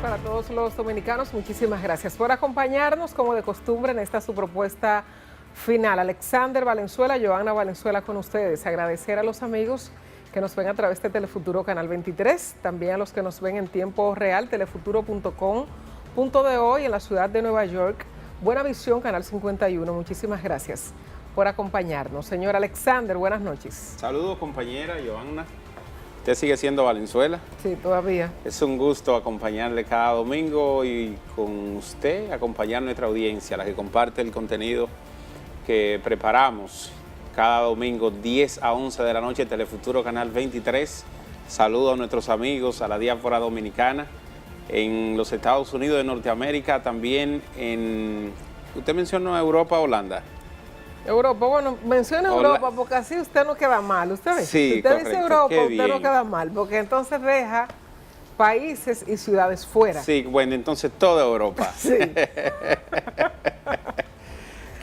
para todos los dominicanos. Muchísimas gracias por acompañarnos, como de costumbre, en esta su propuesta final. Alexander Valenzuela, Johanna Valenzuela con ustedes. Agradecer a los amigos que nos ven a través de Telefuturo Canal 23, también a los que nos ven en tiempo real, telefuturo.com.do y en la ciudad de Nueva York, Buena Visión, Canal 51. Muchísimas gracias por acompañarnos. Señor Alexander, buenas noches. Saludos, compañera Johanna. ¿Usted sigue siendo Valenzuela? Sí, todavía. Es un gusto acompañarle cada domingo y con usted acompañar nuestra audiencia, la que comparte el contenido que preparamos cada domingo 10 a 11 de la noche, Telefuturo Canal 23. Saludo a nuestros amigos, a la diáspora dominicana en los Estados Unidos de Norteamérica, también en... ¿Usted mencionó Europa, Holanda? Europa, bueno, menciona Europa porque así usted no queda mal, ¿usted ve? Sí, si usted correcto, dice Europa, qué usted bien. no queda mal, porque entonces deja países y ciudades fuera. Sí, bueno, entonces toda Europa. Sí.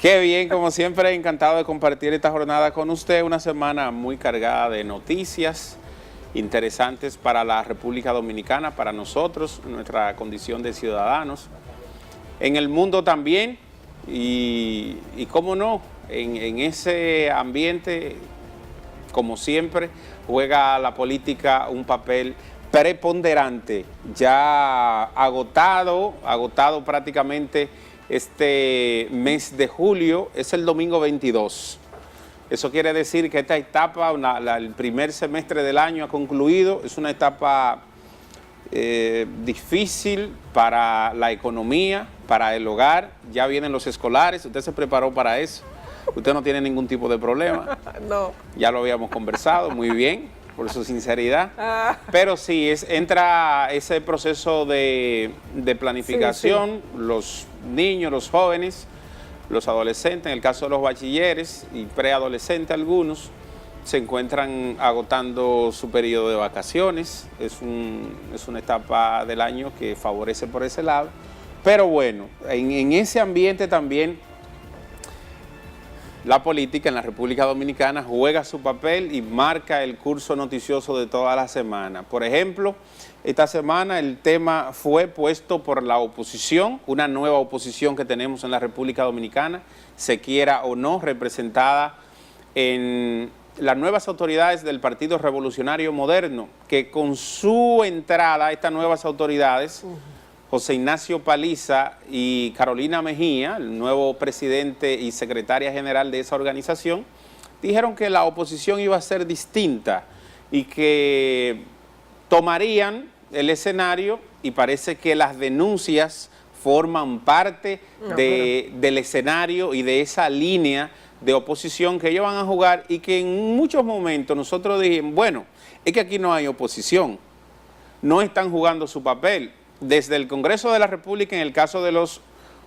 Qué bien, como siempre, encantado de compartir esta jornada con usted, una semana muy cargada de noticias interesantes para la República Dominicana, para nosotros, nuestra condición de ciudadanos, en el mundo también, y cómo no, en ese ambiente, como siempre, juega la política un papel preponderante, ya agotado prácticamente este mes de julio, es el domingo 22. Eso quiere decir que esta etapa, el primer semestre del año ha concluido, es una etapa difícil para la economía, para el hogar, ya vienen los escolares, usted se preparó para eso, usted no tiene ningún tipo de problema, No. ya lo habíamos conversado, muy bien, por su sinceridad, pero sí, entra ese proceso de planificación, sí. Los niños, los jóvenes, los adolescentes, en el caso de los bachilleres y preadolescentes algunos, se encuentran agotando su periodo de vacaciones, es una etapa del año que favorece por ese lado, pero bueno, en ese ambiente también la política en la República Dominicana juega su papel y marca el curso noticioso de toda la semana. Por ejemplo, esta semana el tema fue puesto por la oposición, una nueva oposición que tenemos en la República Dominicana, se quiera o no, representada en las nuevas autoridades del Partido Revolucionario Moderno, que con su entrada, estas nuevas autoridades, José Ignacio Paliza y Carolina Mejía, el nuevo presidente y secretaria general de esa organización, dijeron que la oposición iba a ser distinta y que tomarían el escenario, y parece que las denuncias forman parte del escenario y de esa línea de oposición que ellos van a jugar, y que en muchos momentos nosotros dijimos, bueno, es que aquí no hay oposición, no están jugando su papel. Desde el Congreso de la República, en el caso de los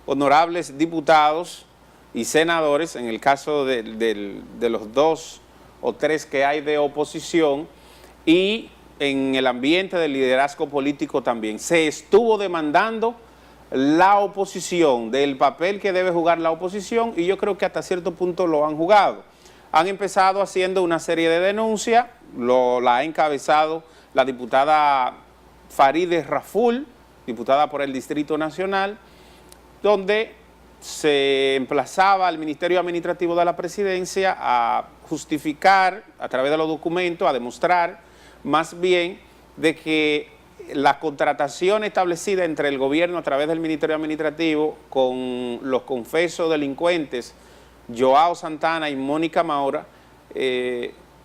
honorables diputados y senadores, en el caso de los 2 o 3 que hay de oposición, y en el ambiente del liderazgo político también, se estuvo demandando la oposición, del papel que debe jugar la oposición, y yo creo que hasta cierto punto lo han jugado. Han empezado haciendo una serie de denuncias, la ha encabezado la diputada Farideh Raful, diputada por el Distrito Nacional, donde se emplazaba al Ministerio Administrativo de la Presidencia a justificar a través de los documentos, a demostrar más bien de que la contratación establecida entre el gobierno a través del Ministerio Administrativo con los confesos delincuentes Joao Santana y Mónica Maura,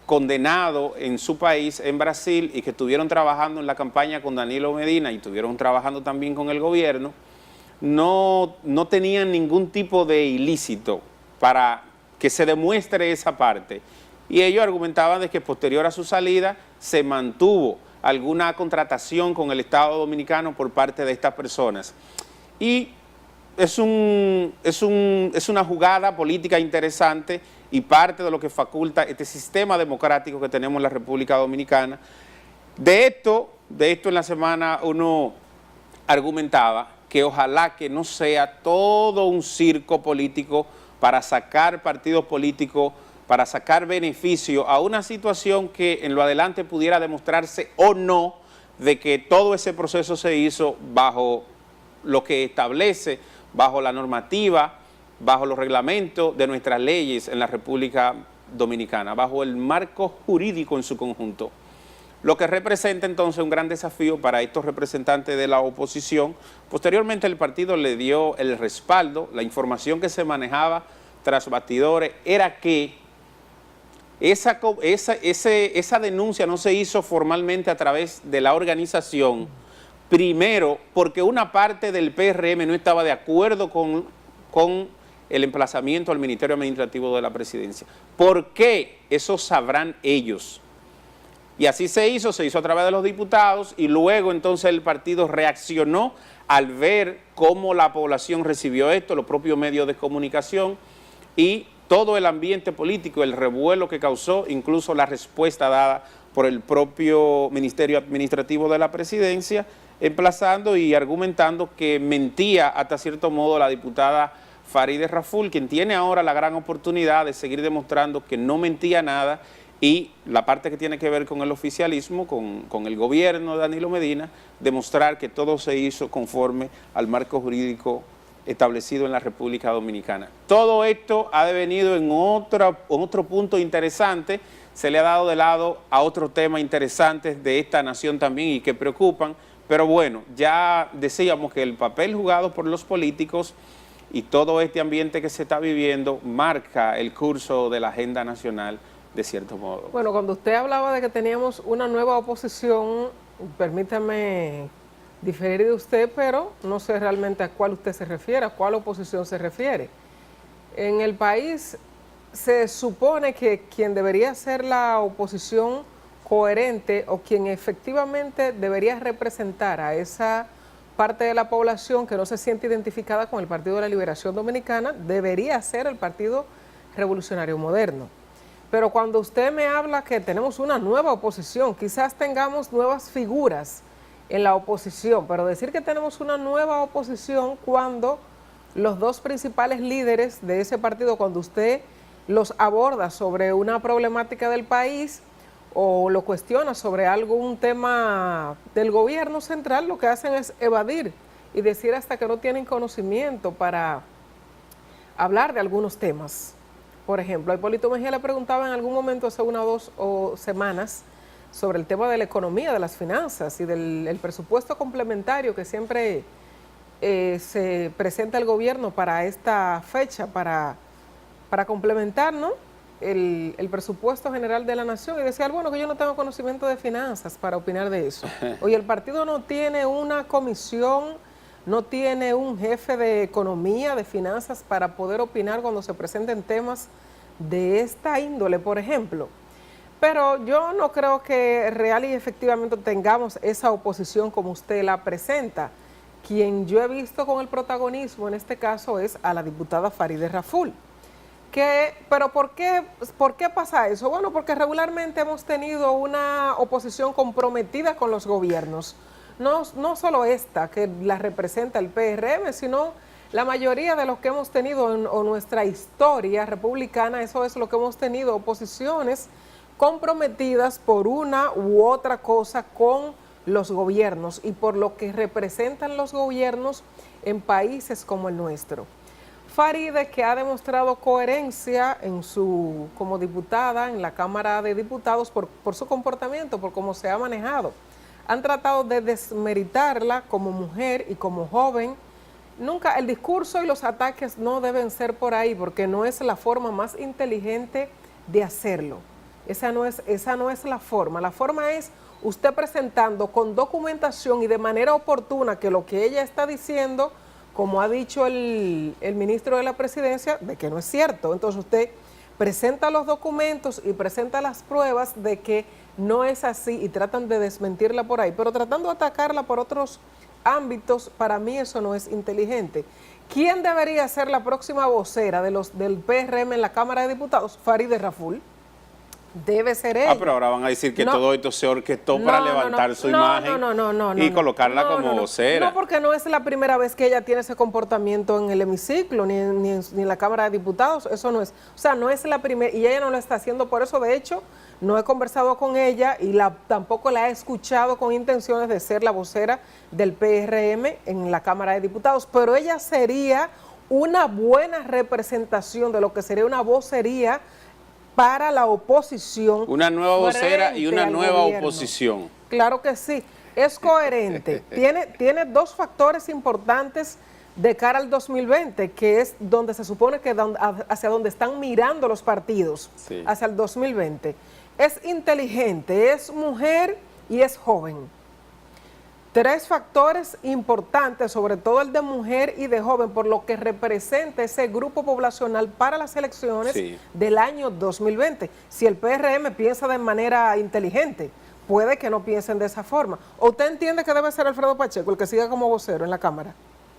condenado en su país, en Brasil, y que estuvieron trabajando en la campaña con Danilo Medina y estuvieron trabajando también con el gobierno, no tenían ningún tipo de ilícito para que se demuestre esa parte. Y ellos argumentaban de que posterior a su salida se mantuvo alguna contratación con el Estado Dominicano por parte de estas personas. Y es una jugada política interesante y parte de lo que faculta este sistema democrático que tenemos en la República Dominicana. De esto en la semana uno argumentaba que ojalá que no sea todo un circo político para sacar partidos políticos, para sacar beneficio a una situación que en lo adelante pudiera demostrarse o no de que todo ese proceso se hizo bajo lo que establece, bajo la normativa, bajo los reglamentos de nuestras leyes en la República Dominicana, bajo el marco jurídico en su conjunto. Lo que representa entonces un gran desafío para estos representantes de la oposición. Posteriormente el partido le dio el respaldo. La información que se manejaba tras bastidores era que esa denuncia no se hizo formalmente a través de la organización, primero porque una parte del PRM no estaba de acuerdo con el emplazamiento al Ministerio Administrativo de la Presidencia. ¿Por qué? Eso sabrán ellos. Y así se hizo a través de los diputados y luego entonces el partido reaccionó al ver cómo la población recibió esto, los propios medios de comunicación y todo el ambiente político, el revuelo que causó, incluso la respuesta dada por el propio Ministerio Administrativo de la Presidencia, emplazando y argumentando que mentía hasta cierto modo la diputada Farideh Raful, quien tiene ahora la gran oportunidad de seguir demostrando que no mentía nada, y la parte que tiene que ver con el oficialismo, con el gobierno de Danilo Medina, demostrar que todo se hizo conforme al marco jurídico establecido en la República Dominicana. Todo esto ha devenido en otro punto interesante, se le ha dado de lado a otros temas interesantes de esta nación también y que preocupan, pero bueno, ya decíamos que el papel jugado por los políticos y todo este ambiente que se está viviendo marca el curso de la agenda nacional de cierto modo. Bueno, cuando usted hablaba de que teníamos una nueva oposición, permítame diferir de usted, pero no sé realmente a cuál usted se refiere, a cuál oposición se refiere. En el país se supone que quien debería ser la oposición coherente o quien efectivamente debería representar a esa parte de la población que no se siente identificada con el Partido de la Liberación Dominicana, debería ser el Partido Revolucionario Moderno. Pero cuando usted me habla que tenemos una nueva oposición, quizás tengamos nuevas figuras en la oposición, pero decir que tenemos una nueva oposición cuando los dos principales líderes de ese partido, cuando usted los aborda sobre una problemática del país o lo cuestiona sobre algún tema del gobierno central, lo que hacen es evadir y decir hasta que no tienen conocimiento para hablar de algunos temas. Por ejemplo, a Hipólito Mejía le preguntaba en algún momento hace 1 o 2 semanas sobre el tema de la economía, de las finanzas y del presupuesto complementario que siempre se presenta el gobierno para esta fecha, para complementar, ¿no?, el presupuesto general de la nación. Y decía, bueno, que yo no tengo conocimiento de finanzas para opinar de eso. Oye, el partido no tiene una comisión, no tiene un jefe de economía, de finanzas para poder opinar cuando se presenten temas de esta índole, por ejemplo. Pero yo no creo que real y efectivamente tengamos esa oposición como usted la presenta. Quien yo he visto con el protagonismo en este caso es a la diputada Farideh Raful. Pero ¿por qué pasa eso? Bueno, porque regularmente hemos tenido una oposición comprometida con los gobiernos. No solo esta, que la representa el PRM, sino la mayoría de los que hemos tenido en nuestra historia republicana, eso es lo que hemos tenido, oposiciones comprometidas por una u otra cosa con los gobiernos y por lo que representan los gobiernos en países como el nuestro. Farideh, que ha demostrado coherencia como diputada en la Cámara de Diputados por su comportamiento, por cómo se ha manejado. Han tratado de desmeritarla como mujer y como joven. Nunca, el discurso y los ataques no deben ser por ahí, porque no es la forma más inteligente de hacerlo. Esa no es la forma. La forma es usted presentando con documentación y de manera oportuna que lo que ella está diciendo, como ha dicho el ministro de la Presidencia, de que no es cierto. Entonces usted presenta los documentos y presenta las pruebas de que no es así y tratan de desmentirla por ahí, pero tratando de atacarla por otros ámbitos, para mí eso no es inteligente. ¿Quién debería ser la próxima vocera del PRM en la Cámara de Diputados? Farideh Raful. Debe ser ella. Pero ahora van a decir que No. todo esto se orquestó para levantar su imagen y colocarla como vocera. No, porque no es la primera vez que ella tiene ese comportamiento en el hemiciclo, ni en la Cámara de Diputados, eso no es. O sea, no es la primera, y ella no lo está haciendo por eso. De hecho, no he conversado con ella y tampoco la he escuchado con intenciones de ser la vocera del PRM en la Cámara de Diputados, pero ella sería una buena representación de lo que sería una vocería para la oposición. Una nueva vocera y una al nueva gobierno. oposición. Claro que sí, es coherente. tiene dos factores importantes de cara al 2020, que es donde se supone que hacia donde están mirando los partidos, Sí. hacia el 2020. Es inteligente, es mujer y es joven. Tres factores importantes, sobre todo el de mujer y de joven, por lo que representa ese grupo poblacional para las elecciones Sí. del año 2020. Si el PRM piensa de manera inteligente, puede que no piensen de esa forma. ¿O usted entiende que debe ser Alfredo Pacheco el que siga como vocero en la Cámara?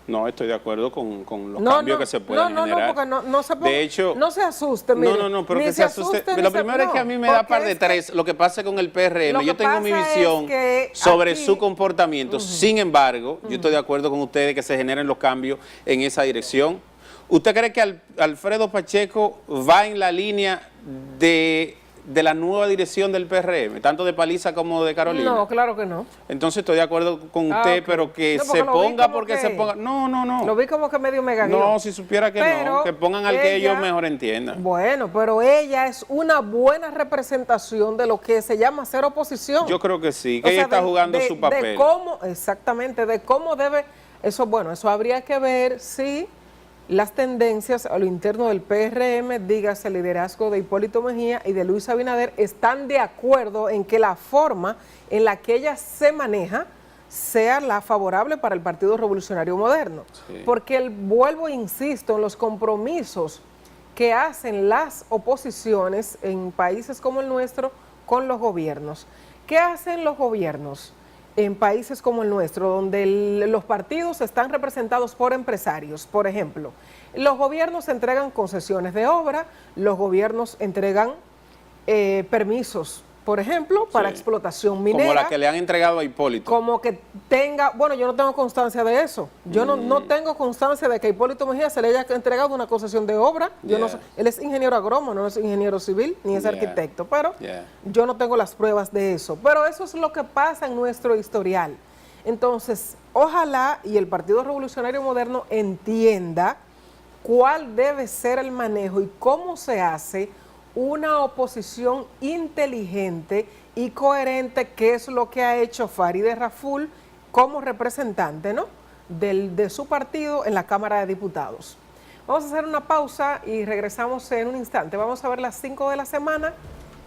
No, estoy de acuerdo con los cambios que se pueden generar. No, porque no se ponga, de hecho, no se asuste, mire. pero ni que se asuste. ni Lo se- primero es que a mí me da par de tres. Lo que pasa con el PRM, Lo yo que tengo mi pasa es visión que sobre aquí- su comportamiento. Sin embargo, yo estoy de acuerdo con ustedes que se generen los cambios en esa dirección. ¿Usted cree que Alfredo Pacheco va en la línea de la nueva dirección del PRM, tanto de Paliza como de Carolina? No, claro que no. Entonces estoy de acuerdo con usted, ok. pero que No, porque se lo vi ponga como porque que- se ponga. No. Lo vi como que medio mega No, si supiera que Pero no, que pongan al que ella- ellos mejor entiendan. Bueno, pero ella es una buena representación de lo que se llama ser oposición. Yo creo que sí, O que ella sea, está jugando su papel. De cómo, exactamente, de cómo debe, eso habría que ver si las tendencias a lo interno del PRM, dígase el liderazgo de Hipólito Mejía y de Luis Abinader, están de acuerdo en que la forma en la que ella se maneja sea la favorable para el Partido Revolucionario Moderno. Sí. Porque vuelvo e insisto en los compromisos que hacen las oposiciones en países como el nuestro con los gobiernos. ¿Qué hacen los gobiernos en países como el nuestro, donde los partidos están representados por empresarios? Por ejemplo, los gobiernos entregan concesiones de obra, los gobiernos entregan permisos, por ejemplo, para Sí. explotación minera. Como la que le han entregado a Hipólito. Como que tenga, bueno, yo no tengo constancia de eso. Yo no tengo constancia de que a Hipólito Mejía se le haya entregado una concesión de obra. Yo no sé, él es ingeniero agrónomo, no es ingeniero civil, ni es Yeah. arquitecto, pero Yeah. yo no tengo las pruebas de eso. Pero eso es lo que pasa en nuestro historial. Entonces, ojalá y el Partido Revolucionario Moderno entienda cuál debe ser el manejo y cómo se hace una oposición inteligente y coherente, que es lo que ha hecho Farideh Raful como representante, ¿no?, de su partido en la Cámara de Diputados. Vamos a hacer una pausa y regresamos en un instante. Vamos a ver las 5 de la semana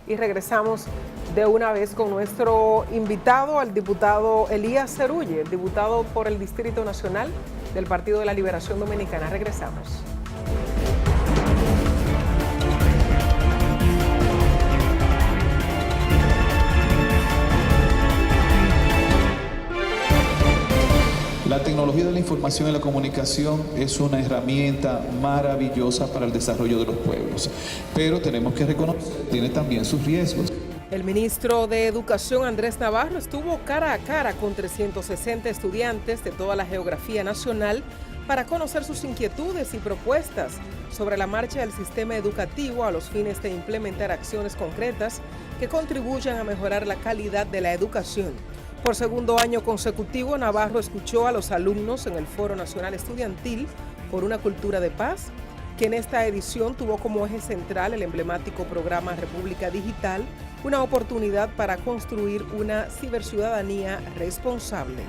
y regresamos de una vez con nuestro invitado, al diputado Elías Cerulle, diputado por el Distrito Nacional del Partido de la Liberación Dominicana. Regresamos. La tecnología de la información y la comunicación es una herramienta maravillosa para el desarrollo de los pueblos, pero tenemos que reconocer que tiene también sus riesgos. El ministro de Educación, Andrés Navarro, estuvo cara a cara con 360 estudiantes de toda la geografía nacional para conocer sus inquietudes y propuestas sobre la marcha del sistema educativo a los fines de implementar acciones concretas que contribuyan a mejorar la calidad de la educación. Por segundo año consecutivo, Navarro escuchó a los alumnos en el Foro Nacional Estudiantil por una Cultura de Paz, que en esta edición tuvo como eje central el emblemático programa República Digital, una oportunidad para construir una ciberciudadanía responsable.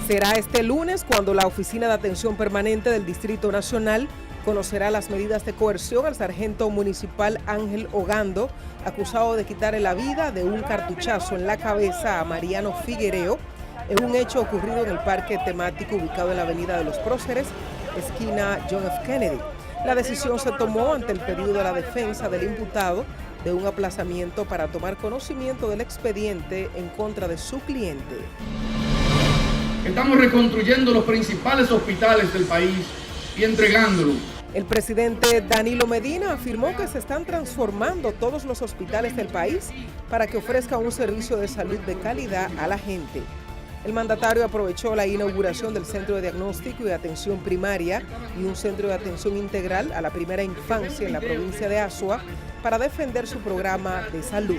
Será este lunes cuando la Oficina de Atención Permanente del Distrito Nacional conocerá las medidas de coerción al sargento municipal Ángel Ogando, acusado de quitarle la vida de un cartuchazo en la cabeza a Mariano Figuereo, en un hecho ocurrido en el parque temático ubicado en la Avenida de los Próceres, esquina John F. Kennedy. La decisión se tomó ante el pedido de la defensa del imputado de un aplazamiento para tomar conocimiento del expediente en contra de su cliente. Estamos reconstruyendo los principales hospitales del país y entregándolo El presidente Danilo Medina afirmó que se están transformando todos los hospitales del país para que ofrezca un servicio de salud de calidad a la gente. El mandatario aprovechó la inauguración del Centro de Diagnóstico y Atención Primaria y un Centro de Atención Integral a la Primera Infancia en la provincia de Azua para defender su programa de salud,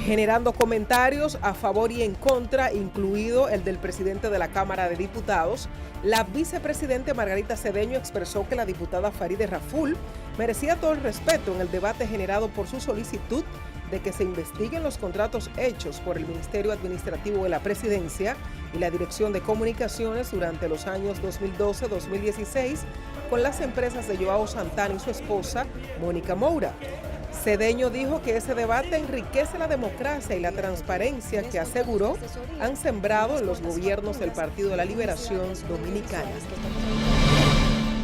generando comentarios a favor y en contra, incluido el del presidente de la Cámara de Diputados. La vicepresidenta Margarita Cedeño expresó que la diputada Farideh Raful merecía todo el respeto en el debate generado por su solicitud de que se investiguen los contratos hechos por el Ministerio Administrativo de la Presidencia y la Dirección de Comunicaciones durante los años 2012-2016 con las empresas de Joao Santana y su esposa, Mónica Moura. Cedeño dijo que ese debate enriquece la democracia y la transparencia que, aseguró, han sembrado en los gobiernos del Partido de la Liberación Dominicana.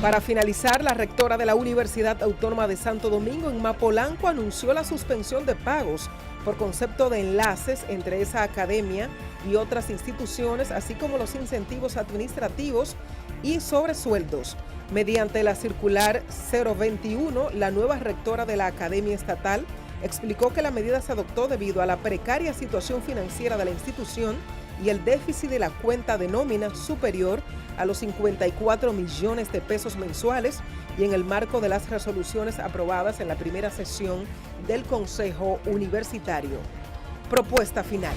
Para finalizar, la rectora de la Universidad Autónoma de Santo Domingo, Inma Polanco, anunció la suspensión de pagos por concepto de enlaces entre esa academia y otras instituciones, así como los incentivos administrativos y sobresueldos. Mediante la circular 021, la nueva rectora de la Academia Estatal explicó que la medida se adoptó debido a la precaria situación financiera de la institución y el déficit de la cuenta de nómina superior a los 54 millones de pesos mensuales y en el marco de las resoluciones aprobadas en la primera sesión del Consejo Universitario. Propuesta final.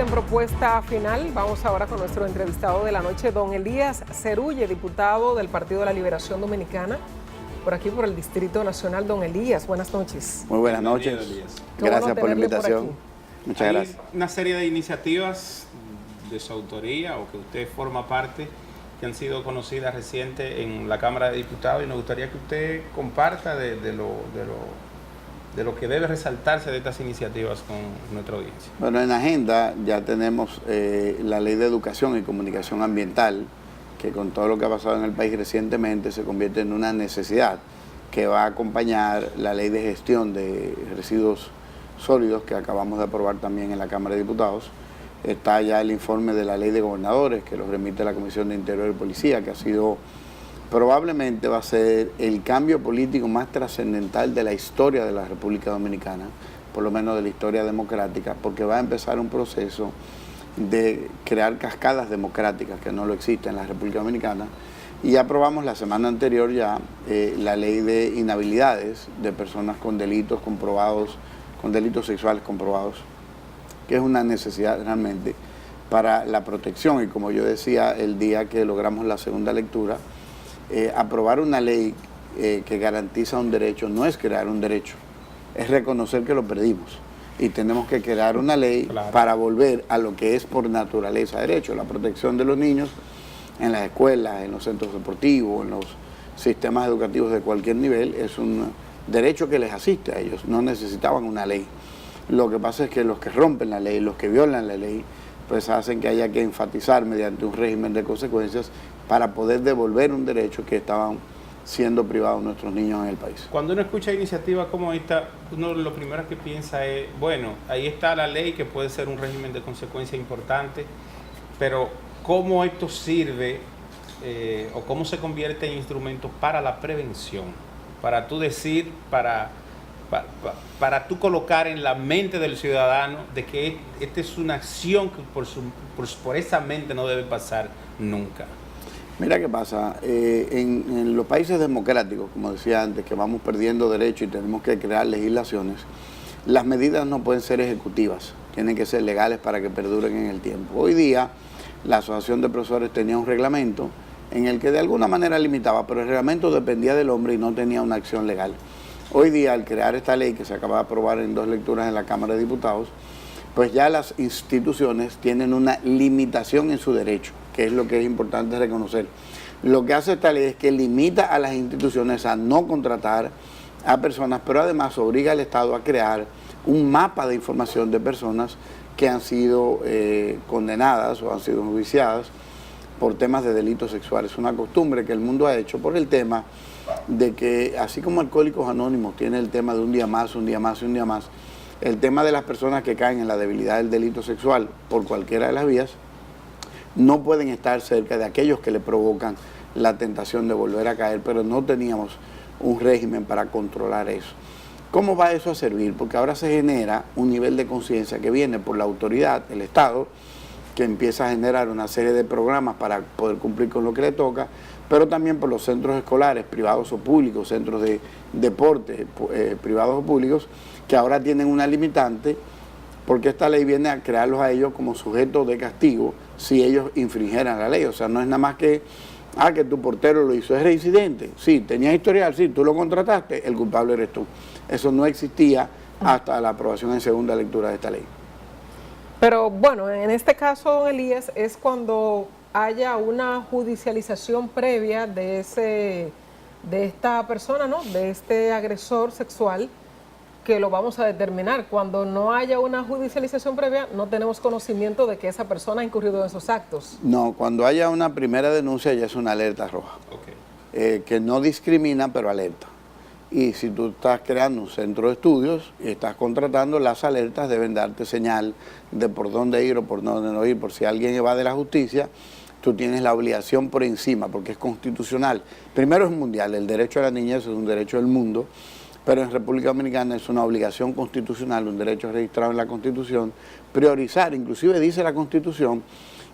Propuesta final. Vamos ahora con nuestro entrevistado de la noche, don Elías Cerulle, diputado del Partido de la Liberación Dominicana, por aquí por el Distrito Nacional. Don Elías, buenas noches. Muy buenas noches. Gracias por la invitación. Muchas gracias. Hay una serie de iniciativas de su autoría o que usted forma parte que han sido conocidas reciente en la Cámara de Diputados y nos gustaría que usted comparta de lo que debe resaltarse de estas iniciativas con nuestra audiencia. Bueno, en la agenda ya tenemos la Ley de Educación y Comunicación Ambiental, que con todo lo que ha pasado en el país recientemente se convierte en una necesidad que va a acompañar la Ley de Gestión de Residuos Sólidos que acabamos de aprobar también en la Cámara de Diputados. Está ya el informe de la Ley de Gobernadores, que lo remite la Comisión de Interior y Policía, que ha sido... probablemente va a ser el cambio político más trascendental de la historia de la República Dominicana, por lo menos de la historia democrática, porque va a empezar un proceso de crear cascadas democráticas que no lo existen en la República Dominicana. Y aprobamos la semana anterior ya la ley de inhabilidades de personas con delitos comprobados, con delitos sexuales comprobados, que es una necesidad realmente para la protección. Y como yo decía el día que logramos la segunda lectura, aprobar una ley que garantiza un derecho no es crear un derecho, es reconocer que lo perdimos y tenemos que crear una ley para volver a lo que es por naturaleza derecho, la protección de los niños en las escuelas, en los centros deportivos, en los sistemas educativos de cualquier nivel, es un derecho que les asiste a ellos, no necesitaban una ley. Lo que pasa es que los que rompen la ley, los que violan la ley, pues hacen que haya que enfatizar mediante un régimen de consecuencias para poder devolver un derecho que estaban siendo privados nuestros niños en el país. Cuando uno escucha iniciativas como esta, uno lo primero que piensa es, bueno, ahí está la ley que puede ser un régimen de consecuencias importante, pero ¿cómo esto sirve o cómo se convierte en instrumentos para la prevención? Para tú decir, para tú colocar en la mente del ciudadano de que esta es una acción que por esa mente no debe pasar nunca. Mira qué pasa, en los países democráticos, como decía antes, que vamos perdiendo derechos y tenemos que crear legislaciones, las medidas no pueden ser ejecutivas, tienen que ser legales para que perduren en el tiempo. Hoy día, la Asociación de Profesores tenía un reglamento en el que de alguna manera limitaba, pero el reglamento dependía del hombre y no tenía una acción legal. Hoy día, al crear esta ley que se acaba de aprobar en 2 lecturas en la Cámara de Diputados, pues ya las instituciones tienen una limitación en su derecho, que es lo que es importante reconocer. Lo que hace esta ley es que limita a las instituciones a no contratar a personas, pero además obliga al Estado a crear un mapa de información de personas que han sido condenadas o han sido enjuiciadas por temas de delitos sexuales. Es una costumbre que el mundo ha hecho por el tema de que, así como Alcohólicos Anónimos tiene el tema de un día más, un día más y un día más, el tema de las personas que caen en la debilidad del delito sexual por cualquiera de las vías, no pueden estar cerca de aquellos que le provocan la tentación de volver a caer, pero no teníamos un régimen para controlar eso. ¿Cómo va eso a servir? Porque ahora se genera un nivel de conciencia que viene por la autoridad, el Estado, que empieza a generar una serie de programas para poder cumplir con lo que le toca, pero también por los centros escolares, privados o públicos, centros de deporte, privados o públicos, que ahora tienen una limitante, porque esta ley viene a crearlos a ellos como sujetos de castigo si ellos infringieran la ley. O sea, no es nada más que tu portero lo hizo, es reincidente. Sí, tenía historial, sí, tú lo contrataste, el culpable eres tú. Eso no existía hasta la aprobación en segunda lectura de esta ley. Pero bueno, en este caso, don Elías, es cuando haya una judicialización previa de esta persona, ¿no? De este agresor sexual, que lo vamos a determinar. Cuando no haya una judicialización previa, no tenemos conocimiento de que esa persona ha incurrido en esos actos. No, cuando haya una primera denuncia ya es una alerta roja, que no discrimina, pero alerta. Y si tú estás creando un centro de estudios y estás contratando, las alertas deben darte señal de por dónde ir o por dónde no ir. Por si alguien evade la justicia, tú tienes la obligación por encima, porque es constitucional. Primero es mundial, el derecho a la niñez es un derecho del mundo, pero en República Dominicana es una obligación constitucional, un derecho registrado en la Constitución, priorizar, inclusive dice la Constitución,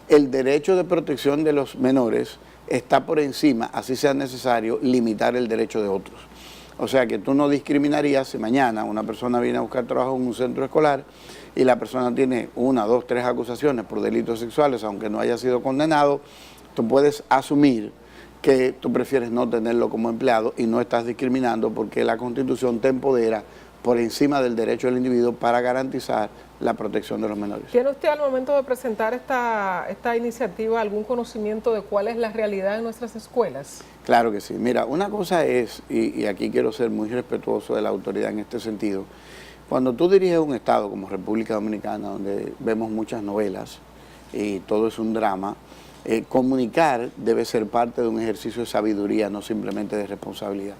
el derecho de protección de los menores está por encima, así sea necesario, limitar el derecho de otros. O sea que tú no discriminarías si mañana una persona viene a buscar trabajo en un centro escolar y la persona tiene 1, 2, 3 acusaciones por delitos sexuales, aunque no haya sido condenado, tú puedes asumir que tú prefieres no tenerlo como empleado y no estás discriminando porque la Constitución te empodera por encima del derecho del individuo para garantizar la protección de los menores. ¿Tiene usted al momento de presentar esta iniciativa algún conocimiento de cuál es la realidad en nuestras escuelas? Claro que sí. Mira, una cosa es, y aquí quiero ser muy respetuoso de la autoridad en este sentido, cuando tú diriges un estado como República Dominicana, donde vemos muchas novelas y todo es un drama, comunicar debe ser parte de un ejercicio de sabiduría, no simplemente de responsabilidad.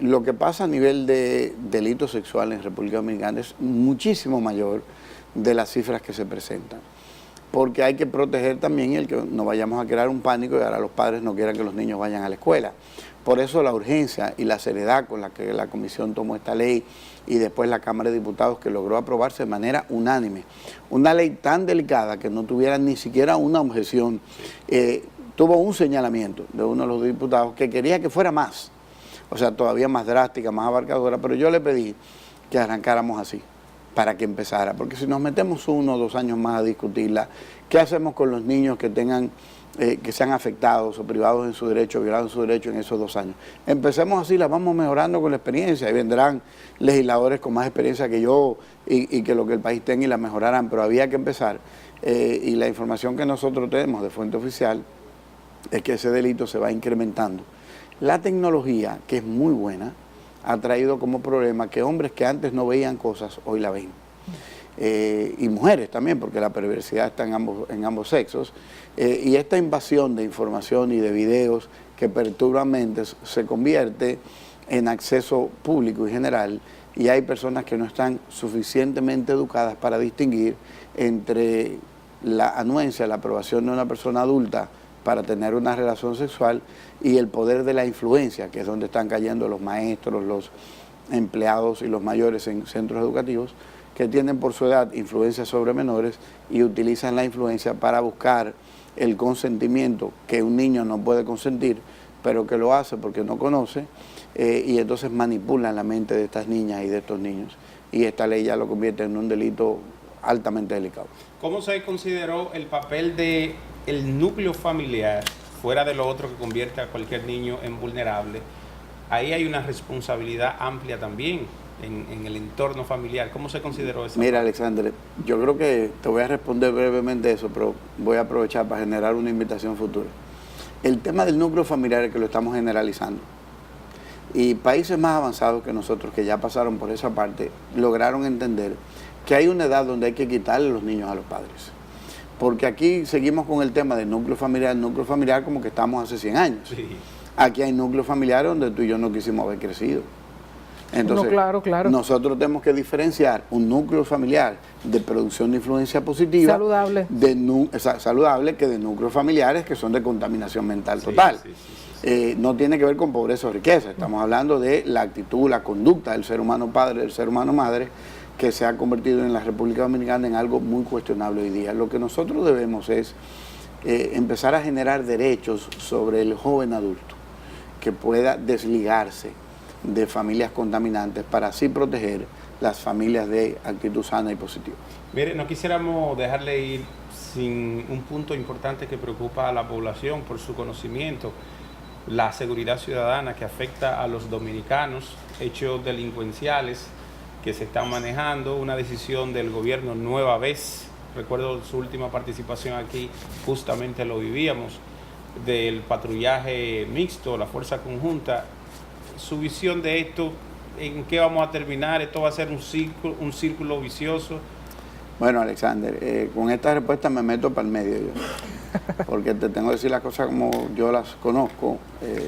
Lo que pasa a nivel de delitos sexuales en República Dominicana es muchísimo mayor de las cifras que se presentan, porque hay que proteger también el que no vayamos a crear un pánico y ahora los padres no quieran que los niños vayan a la escuela. Por eso la urgencia y la seriedad con la que la Comisión tomó esta ley y después la Cámara de Diputados, que logró aprobarse de manera unánime. Una ley tan delicada que no tuviera ni siquiera una objeción. Tuvo un señalamiento de uno de los diputados que quería que fuera más, o sea, todavía más drástica, más abarcadora, pero yo le pedí que arrancáramos así, para que empezara, porque si nos metemos 1 o 2 años más a discutirla, ¿qué hacemos con los niños que tengan que sean afectados o privados en su derecho, violados en su derecho en esos 2 años? Empecemos así, la vamos mejorando con la experiencia y vendrán legisladores con más experiencia que yo y que lo que el país tenga y la mejorarán, pero había que empezar. Y la información que nosotros tenemos de fuente oficial es que ese delito se va incrementando. La tecnología, que es muy buena, ha traído como problema que hombres que antes no veían cosas, hoy la ven. Y mujeres también, porque la perversidad está en ambos sexos. Y esta invasión de información y de videos que perturban mentes se convierte en acceso público y general, y hay personas que no están suficientemente educadas para distinguir entre la anuencia, la aprobación de una persona adulta para tener una relación sexual y el poder de la influencia, que es donde están cayendo los maestros, los empleados y los mayores en centros educativos, que tienen por su edad influencia sobre menores y utilizan la influencia para buscar el consentimiento que un niño no puede consentir, pero que lo hace porque no conoce, y entonces manipulan la mente de estas niñas y de estos niños. Y esta ley ya lo convierte en un delito altamente delicado. ¿Cómo se consideró el papel del núcleo familiar, fuera de lo otro que convierte a cualquier niño en vulnerable? Ahí hay una responsabilidad amplia también en el entorno familiar. ¿Cómo se consideró eso? Mira, Alexander, yo creo que te voy a responder brevemente eso, pero voy a aprovechar para generar una invitación futura. el tema del núcleo familiar es que lo estamos generalizando. Y países más avanzados que nosotros, que ya pasaron por esa parte, lograron entender que hay una edad donde hay que quitarle los niños a los padres. Porque aquí seguimos con el tema del núcleo familiar como que estamos hace 100 años. Sí. Aquí hay núcleos familiares donde tú y yo no quisimos haber crecido. Entonces, claro. Nosotros tenemos que diferenciar un núcleo familiar de producción de influencia positiva, saludable, saludable, que de núcleos familiares que son de contaminación mental total. No tiene que ver con pobreza o riqueza, estamos hablando de la actitud, la conducta del ser humano padre, del ser humano madre, que se ha convertido en la República Dominicana en algo muy cuestionable hoy día. Lo que nosotros debemos es empezar a generar derechos sobre el joven adulto, que pueda desligarse de familias contaminantes para así proteger las familias de actitud sana y positiva. Mire, no quisiéramos dejarle ir sin un punto importante que preocupa a la población por su conocimiento, la seguridad ciudadana que afecta a los dominicanos, hechos delincuenciales que se están manejando, una decisión del gobierno nueva vez, recuerdo su última participación aquí, justamente lo vivíamos, del patrullaje mixto, la fuerza conjunta. Su visión de esto, ¿en qué vamos a terminar? ¿Esto va a ser un círculo vicioso? Bueno, Alexander, con esta respuesta me meto para el medio yo, porque te tengo que decir las cosas como yo las conozco.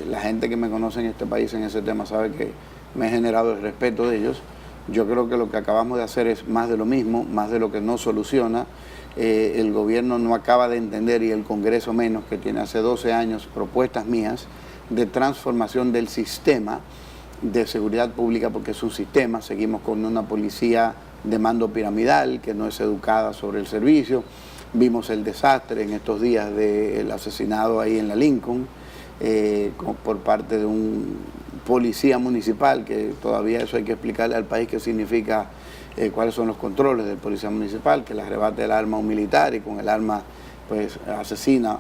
La gente que me conoce en este país en ese tema sabe que me he generado el respeto de ellos. Yo creo que lo que acabamos de hacer es más de lo mismo, más de lo que no soluciona. El gobierno no acaba de entender, y el Congreso menos, que tiene hace 12 años propuestas mías de transformación del sistema de seguridad pública, porque es un sistema. Seguimos con una policía de mando piramidal que no es educada sobre el servicio. Vimos el desastre en estos días del asesinado ahí en la Lincoln por parte de un policía municipal, que todavía eso hay que explicarle al país qué significa, cuáles son los controles del policía municipal, que le arrebate el arma a un militar y con el arma pues asesina,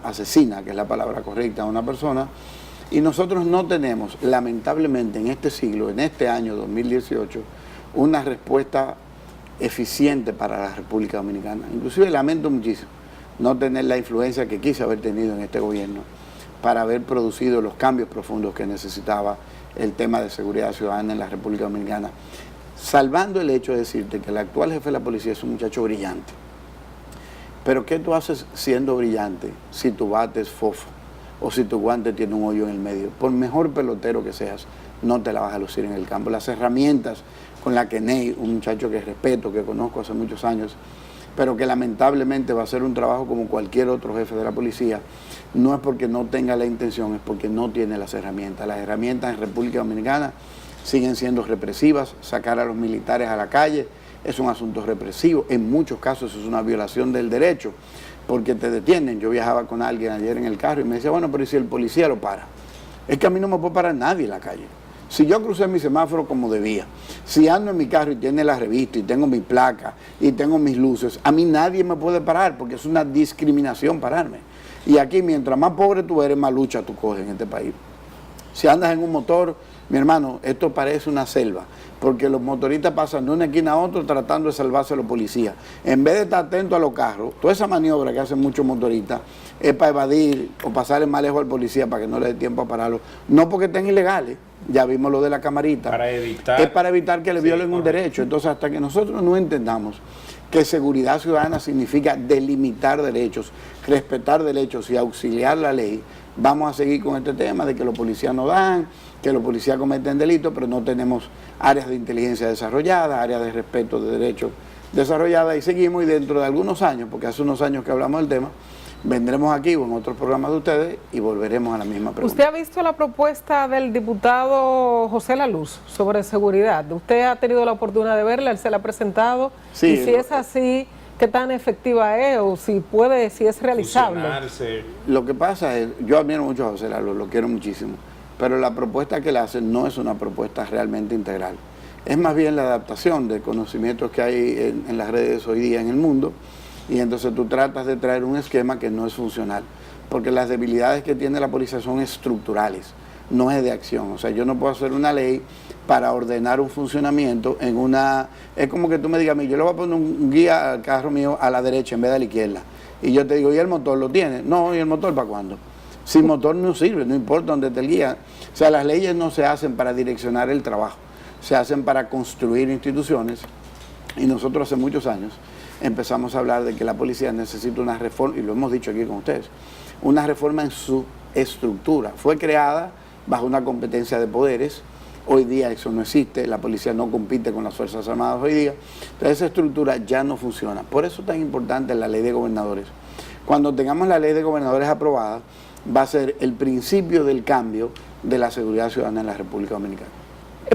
que es la palabra correcta, a una persona. Y nosotros no tenemos, lamentablemente, en este siglo, en este año 2018, una respuesta eficiente para la República Dominicana. Inclusive lamento muchísimo no tener la influencia que quise haber tenido en este gobierno para haber producido los cambios profundos que necesitaba el tema de seguridad ciudadana en la República Dominicana. Salvando el hecho de decirte que el actual jefe de la policía es un muchacho brillante. Pero ¿qué tú haces siendo brillante si tu bate es fofo o si tu guante tiene un hoyo en el medio? Por mejor pelotero que seas, no te la vas a lucir en el campo. Las herramientas con las que Ney, un muchacho que respeto, que conozco hace muchos años, pero que lamentablemente va a hacer un trabajo como cualquier otro jefe de la policía, no es porque no tenga la intención, es porque no tiene las herramientas. Las herramientas en República Dominicana siguen siendo represivas. Sacar a los militares a la calle es un asunto represivo. En muchos casos es una violación del derecho, porque te detienen. Yo viajaba con alguien ayer en el carro y me decía, bueno, pero ¿y si el policía lo para? Es que a mí no me puede parar nadie en la calle. Si yo crucé mi semáforo como debía, si ando en mi carro y tiene la revista y tengo mi placa y tengo mis luces, a mí nadie me puede parar porque es una discriminación pararme. Y aquí, mientras más pobre tú eres, más lucha tú coges en este país. Si andas en un motor, mi hermano, esto parece una selva, porque los motoristas pasan de una esquina a otra tratando de salvarse a los policías. En vez de estar atento a los carros, toda esa maniobra que hacen muchos motoristas es para evadir o pasarle más lejos al policía para que no le dé tiempo a pararlo. No porque estén ilegales, ya vimos lo de la camarita. Es para evitar que le violen un derecho. Entonces, hasta que nosotros no entendamos que seguridad ciudadana significa delimitar derechos, respetar derechos y auxiliar la ley, vamos a seguir con este tema de que los policías no dan, que los policías cometen delitos, pero no tenemos áreas de inteligencia desarrolladas, áreas de respeto de derechos desarrolladas, y seguimos, y dentro de algunos años, porque hace unos años que hablamos del tema, vendremos aquí o en otros programas de ustedes y volveremos a la misma pregunta. ¿Usted ha visto la propuesta del diputado José Laluz sobre seguridad? ¿Usted ha tenido la oportunidad de verla? ¿Él se la ha presentado? Sí, y si es así, ¿qué tan efectiva es o si puede, si es realizable? Lo que pasa es, yo admiro mucho a José Laluz, lo quiero muchísimo, pero la propuesta que le hacen no es una propuesta realmente integral. Es más bien la adaptación de conocimientos que hay en las redes hoy día en el mundo, y entonces tú tratas de traer un esquema que no es funcional, porque las debilidades que tiene la policía son estructurales, no es de acción. O sea, yo no puedo hacer una ley para ordenar un funcionamiento en una... Es como que tú me digas a mí, yo le voy a poner un guía al carro mío a la derecha en vez de a la izquierda, y yo te digo, ¿y el motor lo tiene? No, ¿y el motor para cuándo? Sin motor no sirve, no importa dónde te guía. O sea, las leyes no se hacen para direccionar el trabajo, se hacen para construir instituciones. Y nosotros hace muchos años empezamos a hablar de que la policía necesita una reforma, y lo hemos dicho aquí con ustedes, una reforma en su estructura. Fue creada bajo una competencia de poderes. Hoy día eso no existe, la policía no compite con las Fuerzas Armadas hoy día, entonces esa estructura ya no funciona. Por eso es tan importante la ley de gobernadores. Cuando tengamos la ley de gobernadores aprobada, va a ser el principio del cambio de la seguridad ciudadana en la República Dominicana.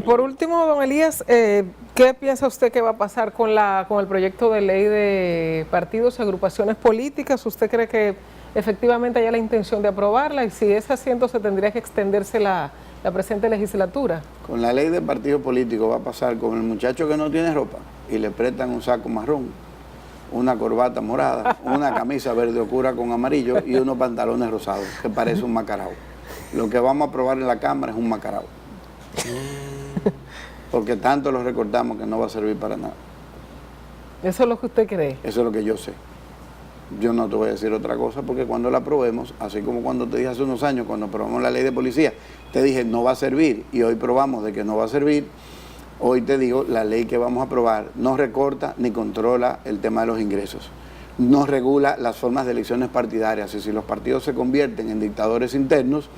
Por último, don Elías, ¿qué piensa usted que va a pasar con el proyecto de ley de partidos y agrupaciones políticas? ¿Usted cree que efectivamente haya la intención de aprobarla? Y si es así, entonces tendría que extenderse la presente legislatura. Con la ley de partidos políticos va a pasar con el muchacho que no tiene ropa y le prestan un saco marrón, una corbata morada, una camisa verde oscura con amarillo y unos pantalones rosados, que parece un macarao. Lo que vamos a aprobar en la Cámara es un macarao. Porque tanto lo recortamos que no va a servir para nada. ¿Eso es lo que usted cree? Eso es lo que yo sé. Yo no te voy a decir otra cosa porque cuando la aprobemos, así como cuando te dije hace unos años, cuando aprobamos la ley de policía, te dije no va a servir y hoy probamos de que no va a servir. Hoy te digo, la ley que vamos a aprobar no recorta ni controla el tema de los ingresos. No regula las formas de elecciones partidarias y si los partidos se convierten en dictadores internos,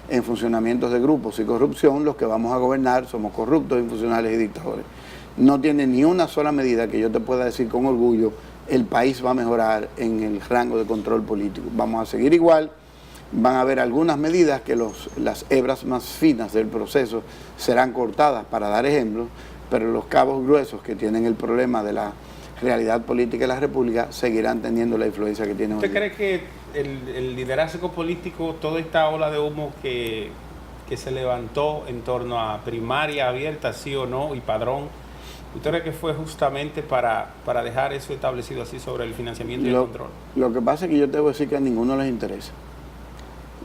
en funcionamientos de grupos y corrupción, los que vamos a gobernar somos corruptos, infuncionales y dictadores. No tiene ni una sola medida que yo te pueda decir con orgullo, el país va a mejorar en el rango de control político. Vamos a seguir igual, van a haber algunas medidas que las hebras más finas del proceso serán cortadas para dar ejemplos, pero los cabos gruesos que tienen el problema de la realidad política de la República seguirán teniendo la influencia que tienen hoy. ¿Usted cree que el liderazgo político, toda esta ola de humo que se levantó en torno a primaria abierta, sí o no, y padrón, ¿usted cree que fue justamente para dejar eso establecido así sobre el financiamiento y el control? Lo que pasa es que yo te voy a decir que a ninguno les interesa.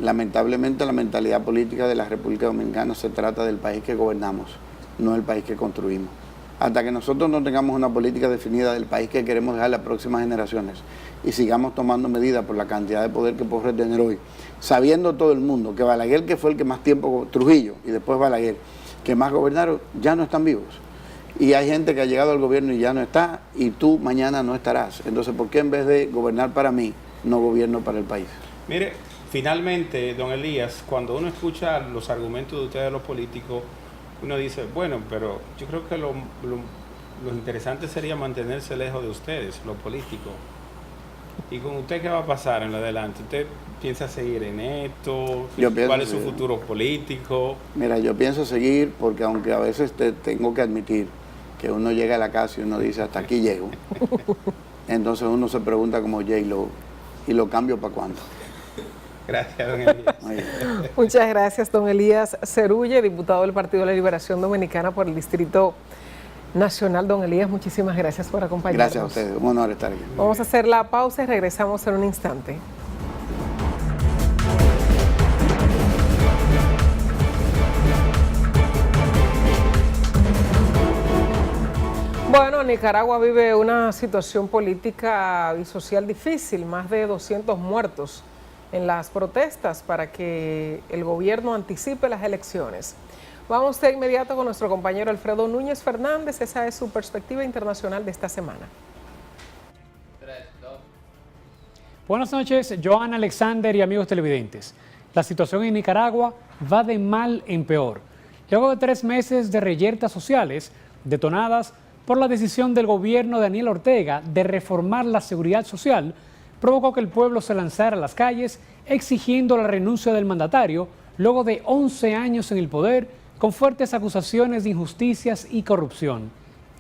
Lamentablemente la mentalidad política de la República Dominicana se trata del país que gobernamos, no del país que construimos. Hasta que nosotros no tengamos una política definida del país que queremos dejar a las próximas generaciones y sigamos tomando medidas por la cantidad de poder que puedo retener hoy, sabiendo todo el mundo que Balaguer, que fue el que más tiempo, Trujillo y después Balaguer, que más gobernaron, ya no están vivos. Y hay gente que ha llegado al gobierno y ya no está, y tú mañana no estarás. Entonces, ¿por qué en vez de gobernar para mí, no gobierno para el país? Mire, finalmente, don Elías, cuando uno escucha los argumentos de ustedes, los políticos, uno dice, bueno, pero yo creo que lo interesante sería mantenerse lejos de ustedes, los políticos. ¿Y con usted qué va a pasar en lo adelante? ¿Usted piensa seguir en esto? ¿Cuál es su futuro político? Mira, yo pienso seguir porque aunque a veces te tengo que admitir que uno llega a la casa y uno dice, hasta aquí llego. Entonces uno se pregunta como J-Lo, ¿y lo cambio para cuándo? Gracias, don Elías. Muchas gracias, don Elías Cerulle, diputado del Partido de la Liberación Dominicana por el Distrito Nacional. Don Elías, muchísimas gracias por acompañarnos. Gracias a ustedes, un honor estar aquí. Vamos a hacer la pausa y regresamos en un instante. Bueno, Nicaragua vive una situación política y social difícil, más de 200 muertos en las protestas para que el gobierno anticipe las elecciones. Vamos de inmediato con nuestro compañero Alfredo Núñez Fernández. Esa es su perspectiva internacional de esta semana. Buenas noches, Joan Alexander y amigos televidentes. La situación en Nicaragua va de mal en peor. Luego de 3 meses de reyertas sociales detonadas por la decisión del gobierno de Daniel Ortega de reformar la seguridad social, provocó que el pueblo se lanzara a las calles exigiendo la renuncia del mandatario luego de 11 años en el poder con fuertes acusaciones de injusticias y corrupción.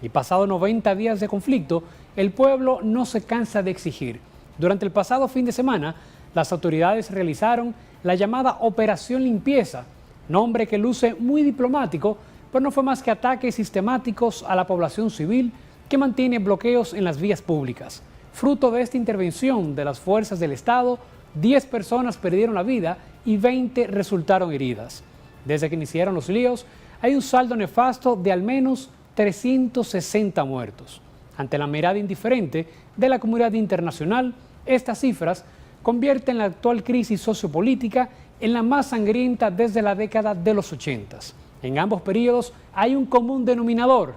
Y pasado 90 días de conflicto, el pueblo no se cansa de exigir. Durante el pasado fin de semana, las autoridades realizaron la llamada Operación Limpieza, nombre que luce muy diplomático, pero no fue más que ataques sistemáticos a la población civil que mantiene bloqueos en las vías públicas. Fruto de esta intervención de las fuerzas del Estado, 10 personas perdieron la vida y 20 resultaron heridas. Desde que iniciaron los líos, hay un saldo nefasto de al menos 360 muertos. Ante la mirada indiferente de la comunidad internacional, estas cifras convierten la actual crisis sociopolítica en la más sangrienta desde la década de los 80. En ambos periodos hay un común denominador.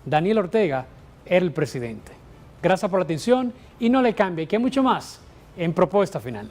Daniel Ortega era el presidente. Gracias por la atención y no le cambie, que hay mucho más en Propuesta Final.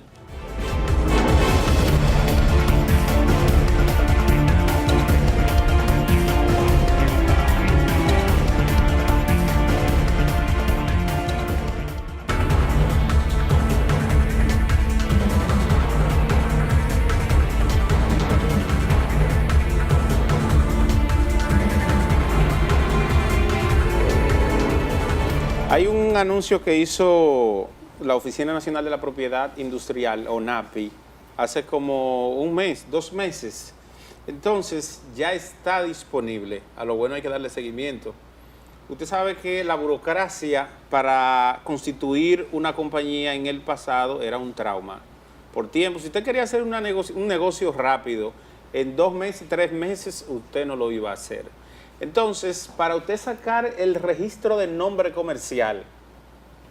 Hay un anuncio que hizo la Oficina Nacional de la Propiedad Industrial, ONAPI, hace como un mes, 2 meses. Entonces, ya está disponible. A lo bueno hay que darle seguimiento. Usted sabe que la burocracia para constituir una compañía en el pasado era un trauma. Por tiempo, si usted quería hacer un negocio rápido, en 2 meses, 3 meses, usted no lo iba a hacer. Entonces, para usted sacar el registro de nombre comercial,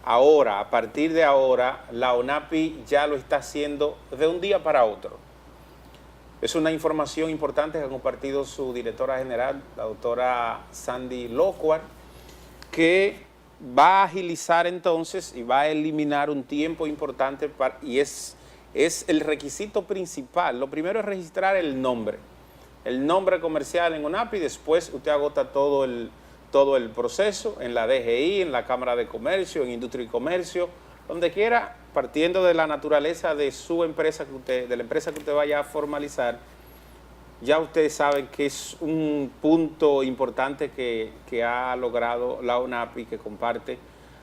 ahora, a partir de ahora, la ONAPI ya lo está haciendo de un día para otro. Es una información importante que ha compartido su directora general, la doctora Sandy Locuar, que va a agilizar entonces y va a eliminar un tiempo importante y es el requisito principal. Lo primero es registrar el nombre comercial en ONAPI, después usted agota todo el proceso en la DGI, en la Cámara de Comercio, en Industria y Comercio, donde quiera, partiendo de la naturaleza de su empresa, de la empresa que usted vaya a formalizar. Ya ustedes saben que es un punto importante que ha logrado la ONAPI, que comparte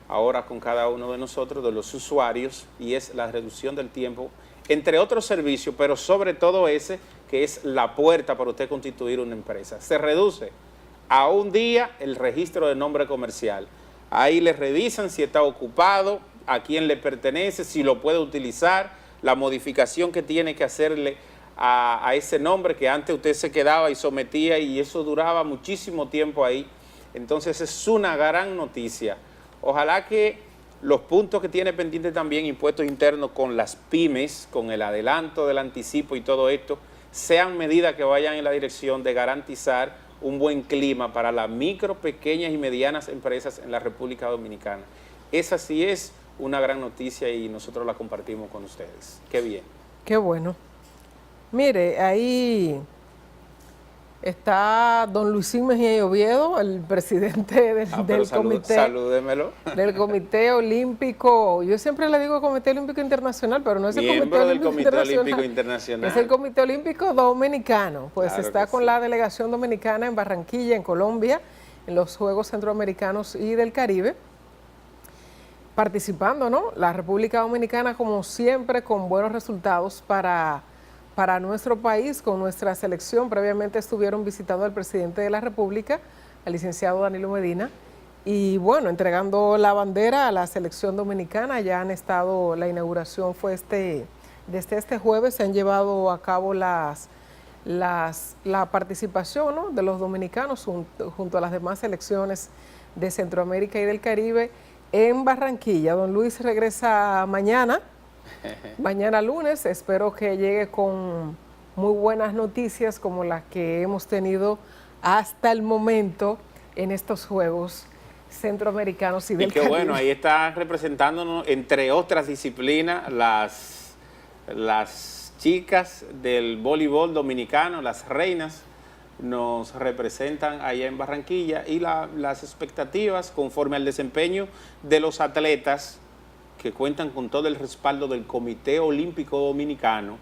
ahora con cada uno de nosotros, de los usuarios, y es la reducción del tiempo, entre otros servicios, pero sobre todo ese, que es la puerta para usted constituir una empresa. Se reduce a un día el registro de nombre comercial. Ahí le revisan si está ocupado, a quién le pertenece, si lo puede utilizar, la modificación que tiene que hacerle a ese nombre que antes usted se quedaba y sometía y eso duraba muchísimo tiempo ahí. Entonces es una gran noticia. Ojalá que los puntos que tiene pendiente también impuestos internos con las pymes, con el adelanto del anticipo y todo esto, sean medidas que vayan en la dirección de garantizar un buen clima para las micro, pequeñas y medianas empresas en la República Dominicana. Esa sí es una gran noticia y nosotros la compartimos con ustedes. Qué bien. Qué bueno. Mire, ahí está don Luisín Mejía Oviedo, el presidente del comité. Salúdemelo. Del Comité Olímpico. Yo siempre le digo Comité Olímpico Internacional, pero no es el Miembro del Comité Olímpico Internacional. Es el Comité Olímpico Dominicano. Pues Claro está que con sí. la delegación dominicana en Barranquilla, en Colombia, en los Juegos Centroamericanos y del Caribe, participando, ¿no? La República Dominicana, como siempre, con buenos resultados para nuestro país, con nuestra selección. Previamente estuvieron visitando al presidente de la República, al licenciado Danilo Medina, y bueno, entregando la bandera a la selección dominicana. Ya han estado, la inauguración fue desde este jueves, se han llevado a cabo la participación, ¿no?, de los dominicanos junto a las demás selecciones de Centroamérica y del Caribe en Barranquilla. Don Luis regresa mañana lunes. Espero que llegue con muy buenas noticias como las que hemos tenido hasta el momento en estos Juegos Centroamericanos y del Caribe. Y qué bueno, ahí está representándonos, entre otras disciplinas, las chicas del voleibol dominicano, las reinas, nos representan allá en Barranquilla, y las expectativas conforme al desempeño de los atletas que cuentan con todo el respaldo del Comité Olímpico Dominicano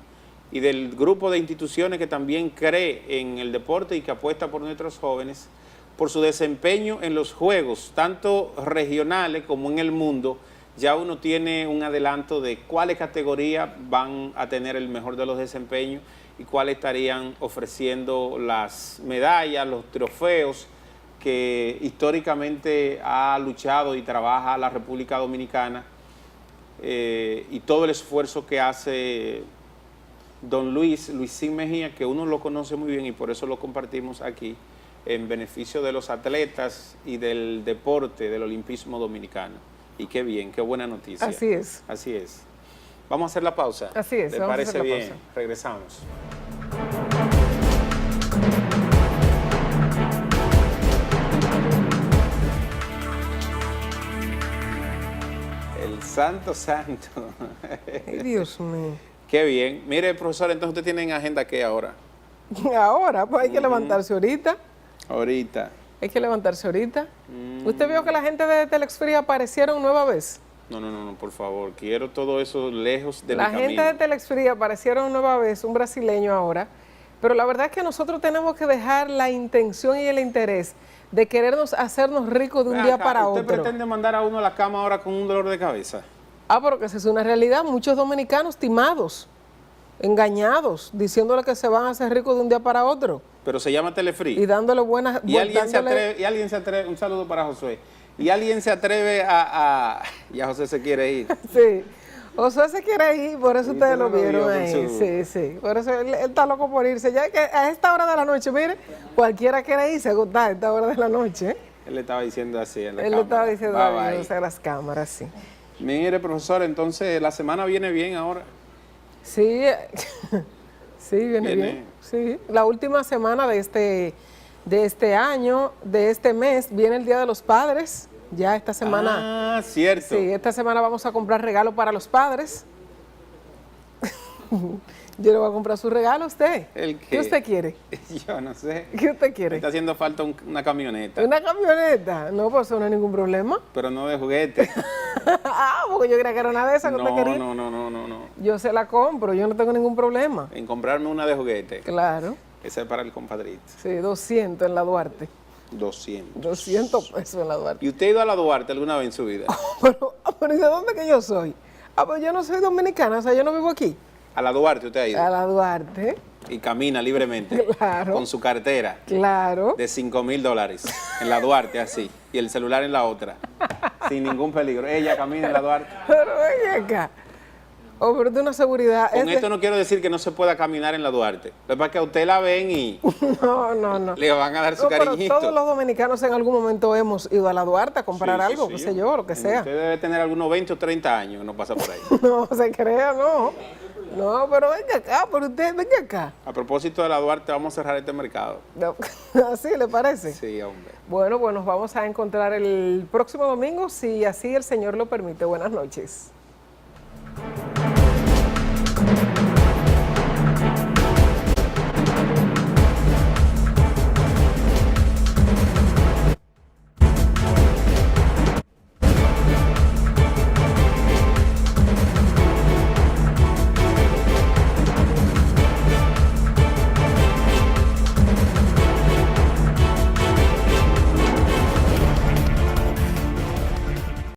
y del grupo de instituciones que también cree en el deporte y que apuesta por nuestros jóvenes, por su desempeño en los juegos, tanto regionales como en el mundo. Ya uno tiene un adelanto de cuáles categorías van a tener el mejor de los desempeños y cuáles estarían ofreciendo las medallas, los trofeos que históricamente ha luchado y trabaja la República Dominicana, y todo el esfuerzo que hace don Luisín Mejía, que uno lo conoce muy bien y por eso lo compartimos aquí, en beneficio de los atletas y del deporte, del olimpismo dominicano. Y qué bien, qué buena noticia. Así es. Así es. Vamos a hacer la pausa. Así es, ¿Le vamos a parece hacer la bien? pausa. Regresamos. El santo. Ay, Dios mío. Qué bien. Mire, profesor, entonces usted tiene en agenda qué ahora. Ahora, pues hay que levantarse ahorita. Ahorita. Hay que levantarse ahorita. ¿Usted vio que la gente de Telex Free aparecieron nueva vez? No, por favor. Quiero todo eso lejos de La mi gente camino. de Telex Free aparecieron nueva vez, un brasileño ahora. Pero la verdad es que nosotros tenemos que dejar la intención y el interés de querernos hacernos ricos de un Ven día acá, para ¿usted otro. pretende mandar a uno a la cama ahora con un dolor de cabeza? Ah, pero que esa es una realidad. Muchos dominicanos timados, engañados, diciéndole que se van a hacer ricos de un día para otro Pero se llama Telefree. y dándole buenas... Y alguien dándole- se atreve, un saludo para Josué. Y alguien se atreve ya José se quiere ir. Sí. Josué se quiere ir, por eso Y ustedes usted lo no lo vieron vio con ahí. su- Sí, sí. Por eso él está loco por irse. Ya que a esta hora de la noche, mire, cualquiera quiere irse a esta hora de la noche. ¿Eh? Él le estaba diciendo así en la Él cámara. le estaba diciendo Bye, adiós bye. a las cámaras, sí. Mire, profesor, entonces la semana viene bien ahora. Sí, sí, viene Viene. bien. Sí, la última semana de este año, de este mes, viene el Día de los Padres. Ya esta semana, Ah, cierto. sí, esta semana vamos a comprar regalo para los padres. Yo le voy a comprar su regalo a usted. ¿El qué? ¿Qué usted quiere? Yo no sé. ¿Qué usted Me quiere? está haciendo falta una camioneta, ¿Una camioneta? No, pues eso no hay ningún problema. pero no de juguete. Ah, porque yo creía que era una de esas que usted quería. No. Yo se la compro, yo no tengo ningún problema. En comprarme una de juguete. Claro. Esa es para el compadrito. Sí, 200 en la Duarte. 200. 200 pesos en la Duarte. ¿Y usted ha ido a la Duarte alguna vez en su vida? Pero ¿y de dónde que yo soy? Ah, pues yo no soy dominicana, o sea, yo no vivo aquí. A la Duarte usted ha ido. A la Duarte, Y camina libremente. Claro. Con su cartera claro. de $5,000 en la Duarte, así. Y el celular en la otra. Sin ningún peligro. Ella camina en la Duarte. Pero ven acá. Oh, pero de una seguridad. Con esto no quiero decir que no se pueda caminar en la Duarte. Lo que pasa es que a usted la ven y No. le van a dar su No, pero cariñito. todos los dominicanos en algún momento hemos ido a la Duarte a comprar Sí, sí, algo, sí. qué sé yo, lo que sea. Usted debe tener algunos 20 o 30 años, no pasa por ahí. No se crea, no. No, pero venga acá, pero usted, venga acá. A propósito de la Duarte, vamos a cerrar este mercado. No, ¿así le parece? Sí, hombre. Bueno, pues nos vamos a encontrar el próximo domingo, si así el Señor lo permite. Buenas noches.